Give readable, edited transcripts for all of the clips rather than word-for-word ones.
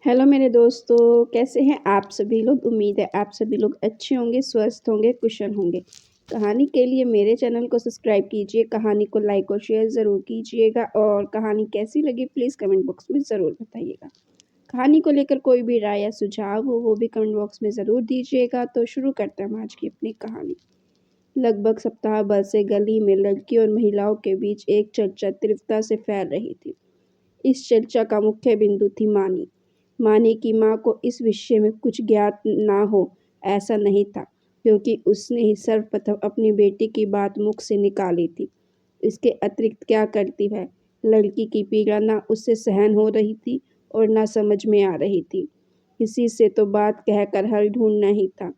Hello मेरे दोस्तों, कैसे हैं आप सभी लोग। उम्मीद है आप सभी लोग अच्छे होंगे, स्वस्थ होंगे, कुशल होंगे। कहानी के लिए मेरे चैनल को सब्सक्राइब कीजिए, कहानी को लाइक और शेयर ज़रूर कीजिएगा और कहानी कैसी लगी प्लीज़ कमेंट बॉक्स में ज़रूर बताइएगा। कहानी को लेकर कोई भी राय या सुझाव हो वो भी कमेंट बॉक्स में ज़रूर दीजिएगा। तो शुरू करते हैं हम आज की अपनी कहानी। लगभग सप्ताह भर से गली में लड़कियों और महिलाओं के बीच एक चर्चा तीव्रता से फैल रही थी। इस चर्चा का मुख्य बिंदु थी मानी। मानी की माँ को इस विषय में कुछ ज्ञात ना हो ऐसा नहीं था, क्योंकि उसने ही सर्वप्रथम अपनी बेटी की बात मुख से निकाली थी। इसके अतिरिक्त क्या करती वह? लड़की की पीड़ा ना उससे सहन हो रही थी और ना समझ में आ रही थी। किसी से तो बात कहकर हल ढूंढना ही था।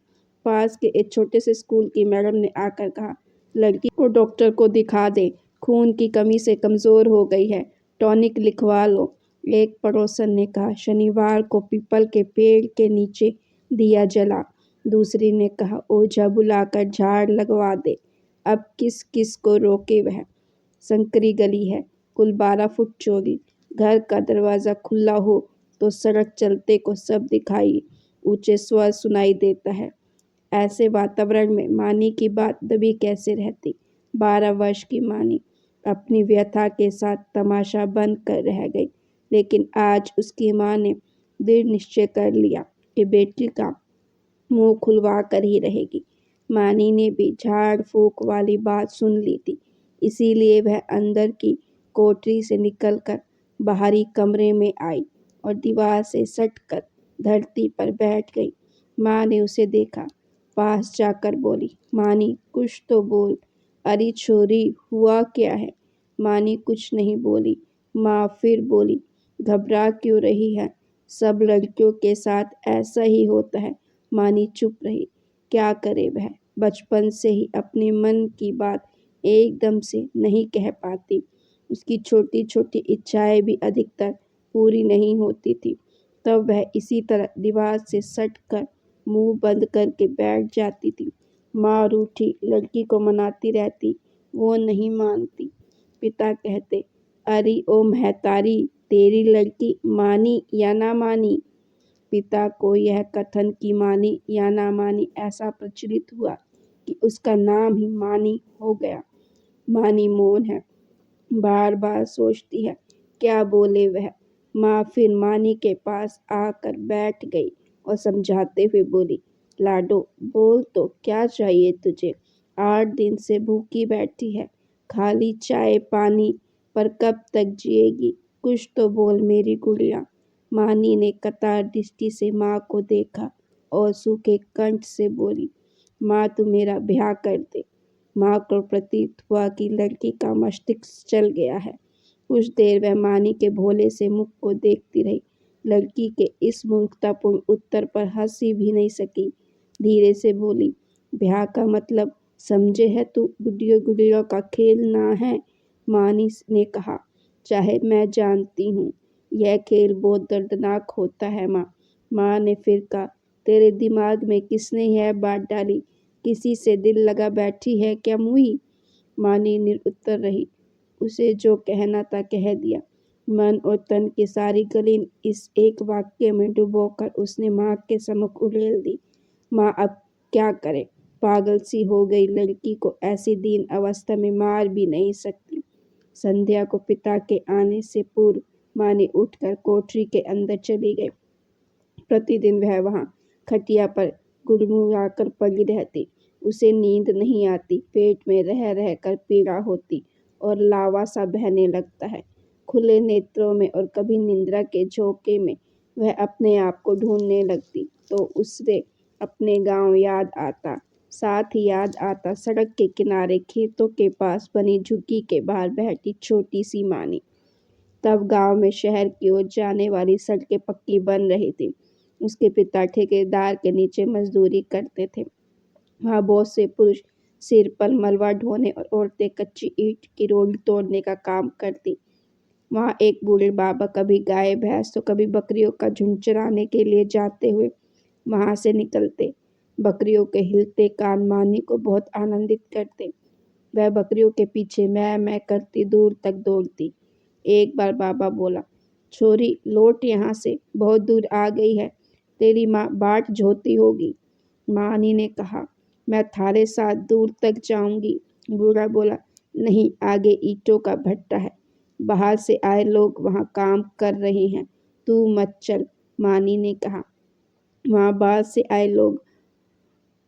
पास के एक छोटे से स्कूल की मैडम ने आकर कहा, लड़की को डॉक्टर को दिखा दे, खून की कमी से कमज़ोर हो गई है, टॉनिक लिखवा लो। एक पड़ोसन ने कहा, शनिवार को पीपल के पेड़ के नीचे दिया जला। दूसरी ने कहा, ओझा बुलाकर झाड़ लगवा दे। अब किस किस को रोके वह। संकरी गली है, कुल 12 फुट चौड़ी। घर का दरवाज़ा खुला हो तो सड़क चलते को सब दिखाई ऊंचे स्वर सुनाई देता है। ऐसे वातावरण में मानी की बात दबी कैसे रहती। 12 वर्ष की मानी अपनी व्यथा के साथ तमाशा बंद कर रह गई, लेकिन आज उसकी माँ ने दृढ़ निश्चय कर लिया कि बेटी का मुंह खुलवा कर ही रहेगी। मानी ने भी झाड़ फूक वाली बात सुन ली थी, इसीलिए वह अंदर की कोठरी से निकलकर बाहरी कमरे में आई और दीवार से सटकर धरती पर बैठ गई। माँ ने उसे देखा, पास जाकर बोली, मानी कुछ तो बोल। अरे छोरी, हुआ क्या है? मानी कुछ नहीं बोली। माँ फिर बोली, घबरा क्यों रही है? सब लड़कियों के साथ ऐसा ही होता है। मानी चुप रही। क्या करे वह, बचपन से ही अपने मन की बात एकदम से नहीं कह पाती। उसकी छोटी छोटी इच्छाएं भी अधिकतर पूरी नहीं होती थी। तब वह इसी तरह दीवार से सट कर मुंह बंद करके बैठ जाती थी। माँ रूठी लड़की को मनाती रहती, वो नहीं मानती। पिता कहते, अरे ओ महतारी, तेरी लड़की मानी या ना मानी। पिता को यह कथन कि मानी या ना मानी ऐसा प्रचलित हुआ कि उसका नाम ही मानी हो गया। मानी मौन है, बार बार सोचती है क्या बोले वह। माँ फिर मानी के पास आकर बैठ गई और समझाते हुए बोली, लाडो बोल तो, क्या चाहिए तुझे? 8 दिन से भूखी बैठी है, खाली चाय पानी पर कब तक जिएगी? कुछ तो बोल मेरी गुड़िया। मानी ने कतार दृष्टि से माँ को देखा और सूखे कंठ से बोली, माँ तू मेरा ब्याह कर दे। माँ को प्रतीत हुआ कि लड़की का मस्तिष्क चल गया है। कुछ देर वह मानी के भोले से मुख को देखती रही। लड़की के इस मूर्खतापूर्ण उत्तर पर हंसी भी नहीं सकी। धीरे से बोली, ब्याह का मतलब समझे है तू? गुड्डियों गुड्डियों का खेल ना है। मानी ने कहा, चाहे मैं जानती हूँ यह खेल बहुत दर्दनाक होता है माँ। माँ ने फिर कहा, तेरे दिमाग में किसने यह बात डाली? किसी से दिल लगा बैठी है क्या मुई? मानी निरुत्तर रही। उसे जो कहना था कह दिया। मन और तन की सारी गली इस एक वाक्य में डुबोकर उसने माँ के सम्मुख उड़ेल दी। माँ अब क्या करे? पागल सी हो गई लड़की को ऐसी दीन अवस्था में मार भी नहीं सकती। संध्या को पिता के आने से पूर्व मानी उठकर कोठरी के अंदर चली गई। प्रतिदिन वह वहाँ खटिया पर गुड़मुड़ाकर पड़ी रहती। उसे नींद नहीं आती, पेट में रह रह कर पीड़ा होती और लावा सा बहने लगता है। खुले नेत्रों में और कभी निंद्रा के झोंके में वह अपने आप को ढूंढने लगती तो उसे अपने गांव याद आता। साथ ही याद आता सड़क के किनारे खेतों के पास बनी झुग्गी के बाहर बैठी छोटी सी मानी। तब गांव में शहर की ओर जाने वाली सड़कें पक्की बन रही थी। उसके पिता ठेकेदार के नीचे मजदूरी करते थे। वहाँ बहुत से पुरुष सिर पर मलबा ढोने और औरतें कच्ची ईंट की रोली तोड़ने का काम करती। वहाँ एक बूढ़े बाबा कभी गाय भैंस तो कभी बकरियों का झुंड चराने के लिए जाते हुए वहाँ से निकलते। बकरियों के हिलते कान मानी को बहुत आनंदित करते। वह बकरियों के पीछे मैं करती दूर तक दौड़ती। एक बार बाबा बोला, छोरी लौट यहाँ से, बहुत दूर आ गई है, तेरी माँ बाट जोहती होगी। मानी ने कहा, मैं थारे साथ दूर तक जाऊंगी। बूढ़ा बोला, नहीं, आगे ईंटों का भट्टा है, बाहर से आए लोग वहाँ काम कर रहे हैं, तू मत चल। मानी ने कहा, वहाँ बाहर से आए लोग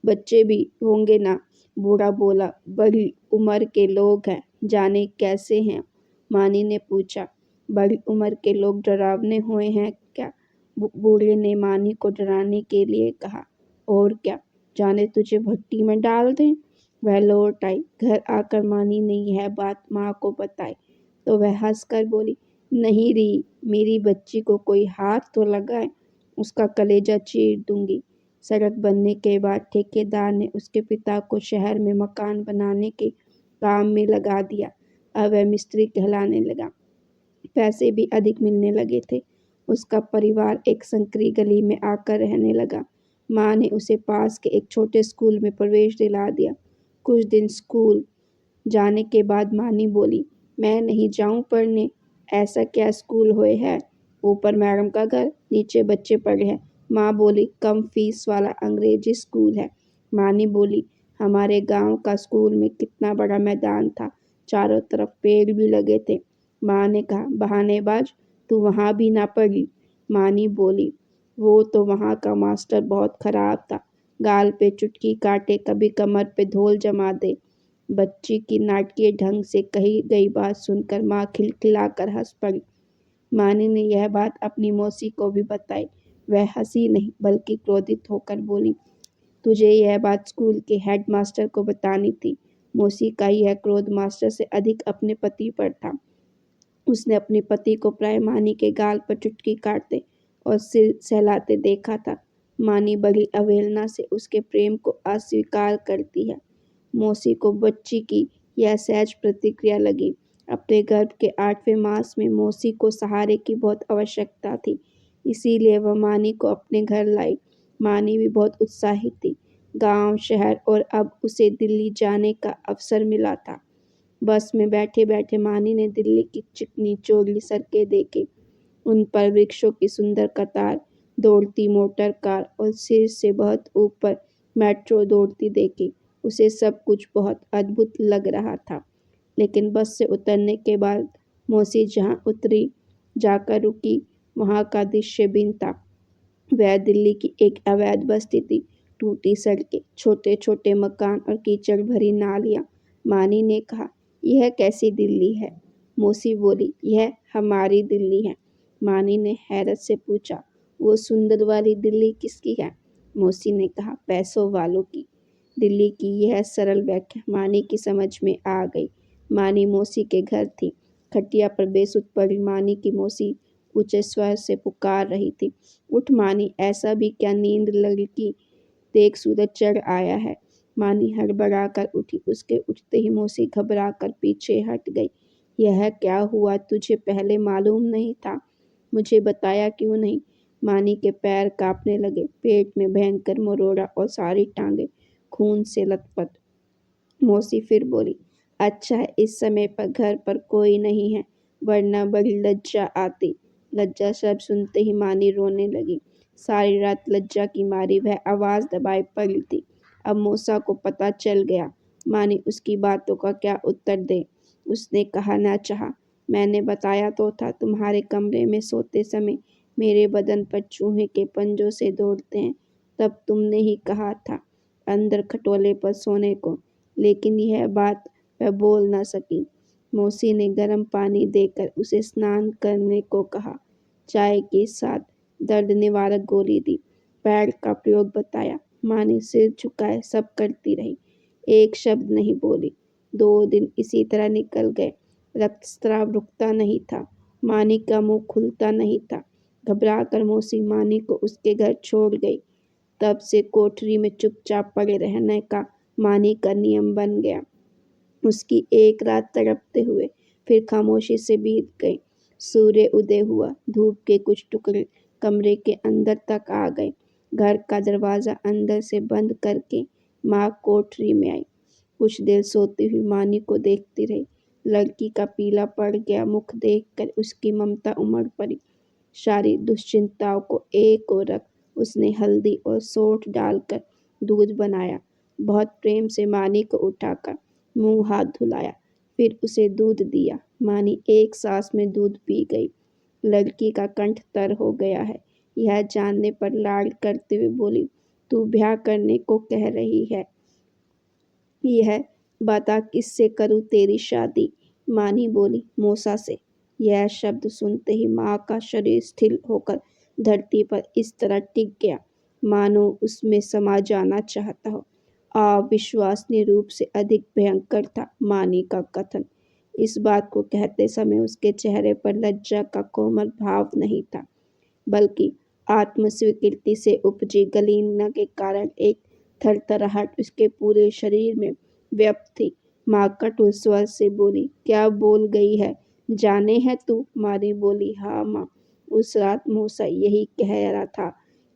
बच्चे भी होंगे ना। बूढ़ा बोला, बड़ी उम्र के लोग हैं, जाने कैसे हैं। मानी ने पूछा, बड़ी उम्र के लोग डरावने हुए हैं क्या। बूढ़े ने मानी को डराने के लिए कहा, और क्या, जाने तुझे भट्टी में डाल दें। वह लौट आई। घर आकर मानी ने यह बात माँ को बताई तो वह हंसकर बोली, नहीं री, मेरी बच्ची को कोई हाथ तो लगाए, उसका कलेजा चीर दूंगी। सड़क बनने के बाद ठेकेदार ने उसके पिता को शहर में मकान बनाने के काम में लगा दिया। अब वह मिस्त्री कहलाने लगा। पैसे भी अधिक मिलने लगे थे। उसका परिवार एक संकरी गली में आकर रहने लगा। माँ ने उसे पास के एक छोटे स्कूल में प्रवेश दिला दिया। कुछ दिन स्कूल जाने के बाद मानी बोली, मैं नहीं जाऊं पढ़ने। ऐसा क्या स्कूल होए है, ऊपर मैडम का घर, नीचे बच्चे पढ़े हैं। माँ बोली, कम फीस वाला अंग्रेजी स्कूल है। मानी बोली, हमारे गांव का स्कूल में कितना बड़ा मैदान था, चारों तरफ पेड़ भी लगे थे। माँ ने कहा, बहानेबाज, तू वहाँ भी ना पढ़ी। मानी बोली, वो तो वहाँ का मास्टर बहुत खराब था, गाल पे चुटकी काटे, कभी कमर पे धोल जमा दे। बच्ची की नाटकीय ढंग से कही गई बात सुनकर माँ खिलखिलाकर हंस पड़ी। मानी ने यह बात अपनी मौसी को भी बताई। वह हंसी नहीं बल्कि क्रोधित होकर बोली, तुझे यह बात स्कूल के हेडमास्टर को बतानी थी। मौसी का यह क्रोध मास्टर से अधिक अपने पति पर था। उसने अपने पति को प्राय मानी के गाल पर चुटकी काटते और सिर सहलाते देखा था। मानी बड़ी अवहेलना से उसके प्रेम को अस्वीकार करती है। मौसी को बच्ची की यह सहज प्रतिक्रिया लगी। अपने गर्भ के 8वें मास में मौसी को सहारे की बहुत आवश्यकता थी, इसीलिए वह मानी को अपने घर लाई। मानी भी बहुत उत्साहित थी। गांव, शहर और अब उसे दिल्ली जाने का अवसर मिला था। बस में बैठे बैठे मानी ने दिल्ली की चिकनी चौड़ी सड़कें देखी। उन पर वृक्षों की सुंदर कतार, दौड़ती मोटर कार और सिर से बहुत ऊपर मेट्रो दौड़ती देखी। उसे सब कुछ बहुत अद्भुत लग रहा था। लेकिन बस से उतरने के बाद मौसी जहाँ उतरी, जाकर रुकी, वहाँ का दृश्य भिन्न था। वह दिल्ली की एक अवैध बस्ती थी। टूटी सड़कें, छोटे छोटे मकान और कीचड़ भरी नालियाँ। मानी ने कहा, यह कैसी दिल्ली है। मौसी बोली, यह हमारी दिल्ली है। मानी ने हैरत से पूछा, वो सुंदर वाली दिल्ली किसकी है। मौसी ने कहा, पैसों वालों की। दिल्ली की यह सरल व्याख्या मानी की समझ में आ गई। मानी मौसी के घर थी। खटिया पर बेसुध पड़ी मानी की मौसी ऊंचे स्वर से पुकार रही थी, उठ मानी, ऐसा भी क्या नींद लड़की, देख सूरज चढ़ आया है। मानी हड़बड़ाकर उठी। उसके उठते ही मौसी घबराकर पीछे हट गई। यह क्या हुआ, तुझे पहले मालूम नहीं था, मुझे बताया क्यों नहीं। मानी के पैर कांपने लगे, पेट में भयंकर मरोड़ा और सारी टांगें खून से लथपथ। मौसी फिर बोली, अच्छा है इस समय पर घर पर कोई नहीं है, वरना बड़ी लज्जा आती। लज्जा शब्द सुनते ही मानी रोने लगी। सारी रात लज्जा की मारी वह आवाज़ दबाए पड़ी थी। अब मौसा को पता चल गया। मानी उसकी बातों का क्या उत्तर दे। उसने कहा ना चाहा, मैंने बताया तो था, तुम्हारे कमरे में सोते समय मेरे बदन पर चूहे के पंजों से दौड़ते हैं, तब तुमने ही कहा था अंदर खटोले पर सोने को। लेकिन यह बात वह बोल न सकी। मौसी ने गर्म पानी देकर उसे स्नान करने को कहा। चाय के साथ दर्द निवारक गोली दी। पैर का प्रयोग बताया। माँ ने सिर झुकाए सब करती रही, एक शब्द नहीं बोली। 2 दिन इसी तरह निकल गए। रक्तस्राव रुकता नहीं था। मानी का मुंह खुलता नहीं था। घबरा कर मौसी मानी को उसके घर छोड़ गई। तब से कोठरी में चुपचाप पड़े रहने का मानी का नियम बन गया। उसकी एक रात तड़पते हुए फिर खामोशी से बीत गई। सूर्य उदय हुआ। धूप के कुछ टुकड़े कमरे के अंदर तक आ गए। घर का दरवाज़ा अंदर से बंद करके माँ कोठरी में आई। कुछ देर सोती हुई मानी को देखती रही। लड़की का पीला पड़ गया मुख देखकर उसकी ममता उमड़ पड़ी। सारी दुश्चिंताओं को एक ओर रख उसने हल्दी और सौंठ डालकर दूध बनाया। बहुत प्रेम से मानी को उठाकर मुंह हाथ धुलाया, फिर उसे दूध दिया। मानी एक सांस में दूध पी गई। लड़की का कंठ तर हो गया है। यह जानने पर लाड करते हुए बोली, तू ब्याह करने को कह रही है? यह बता किससे करूं तेरी शादी? मानी बोली, मौसा से। यह शब्द सुनते ही माँ का शरीर स्थिर होकर धरती पर इस तरह टिक गया मानो उसमें समा जाना चाहता हो। अविश्वसनीय रूप से अधिक भयंकर था मानी का कथन। इस बात को कहते समय उसके चेहरे पर लज्जा का कोमल भाव नहीं था, बल्कि आत्मस्वीकृति से उपजी गलीना के कारण एक थरथराहट उसके पूरे शरीर में व्याप्त थी। माँ कटु स्वर से बोली, क्या बोल गई है? जाने है तू? मानी बोली, हाँ माँ। उस रात मूसा यही कह रहा था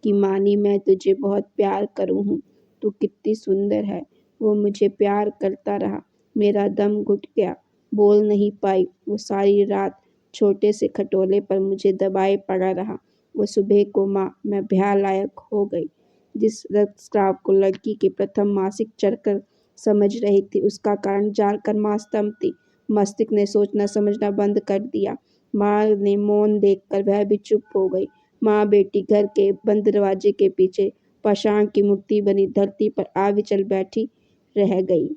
कि मानी मैं तुझे बहुत प्यार करूँ हूँ, तू कितनी सुंदर है। वो मुझे प्यार करता रहा, मेरा दम घुट गया, बोल नहीं पाई। वो सारी रात छोटे से खटोले पर मुझे दबाए पड़ा रहा। वो सुबह को माँ मैं ब्याह लायक हो गई। जिस रक्तस्राव को लड़की के प्रथम मासिक चढ़कर समझ रही थी, उसका कारण जानकर माँ स्तंभ थी। मस्तिष्क ने सोचना समझना बंद कर दिया। माँ ने मौन देखकर वह भी चुप हो गई। माँ बेटी घर के बंद दरवाजे के पीछे पाषाण की मूर्ति बनी धरती पर आ विचल बैठी रह गई।